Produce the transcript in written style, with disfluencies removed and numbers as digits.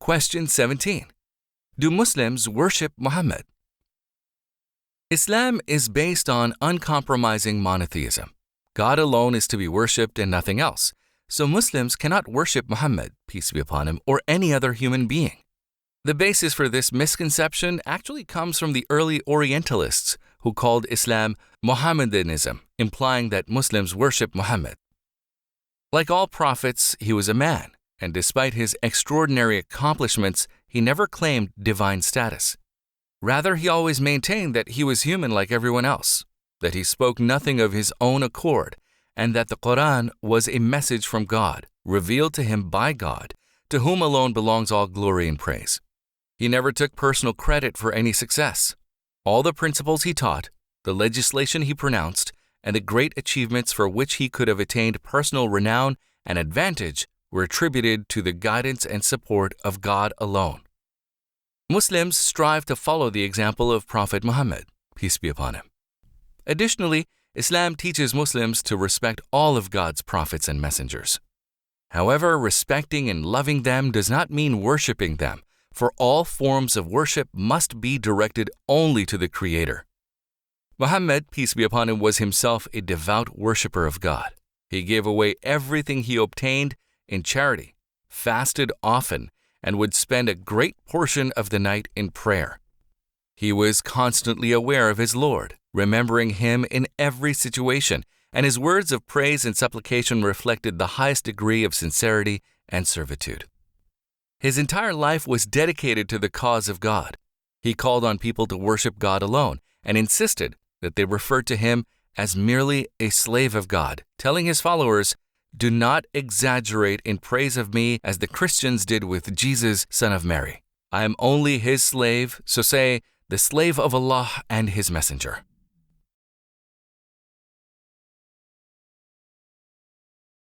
Question 17. Do Muslims worship Muhammad? Islam is based on uncompromising monotheism. God alone is to be worshipped and nothing else. So Muslims cannot worship Muhammad, peace be upon him, or any other human being. The basis for this misconception actually comes from the early Orientalists who called Islam Mohammedanism, implying that Muslims worship Muhammad. Like all prophets, he was a man, and despite his extraordinary accomplishments, he never claimed divine status. Rather, he always maintained that he was human like everyone else, that he spoke nothing of his own accord, and that the Qur'aan was a message from God, revealed to him by God, to whom alone belongs all glory and praise. He never took personal credit for any success. All the principles he taught, the legislation he pronounced, and the great achievements for which he could have attained personal renown and advantage were attributed to the guidance and support of God alone. Muslims strive to follow the example of Prophet Muhammad, peace be upon him. Additionally, Islam teaches Muslims to respect all of God's prophets and messengers. However, respecting and loving them does not mean worshiping them, for all forms of worship must be directed only to the Creator. Muhammad, peace be upon him, was himself a devout worshiper of God. He gave away everything he obtained in charity, fasted often, and would spend a great portion of the night in prayer. He was constantly aware of his Lord, remembering him in every situation, and his words of praise and supplication reflected the highest degree of sincerity and servitude. His entire life was dedicated to the cause of God. He called on people to worship God alone and insisted that they referred to him as merely a slave of God, telling his followers, "Do not exaggerate in praise of me as the Christians did with Jesus, son of Mary. I am only his slave, so say, the slave of Allah and his messenger."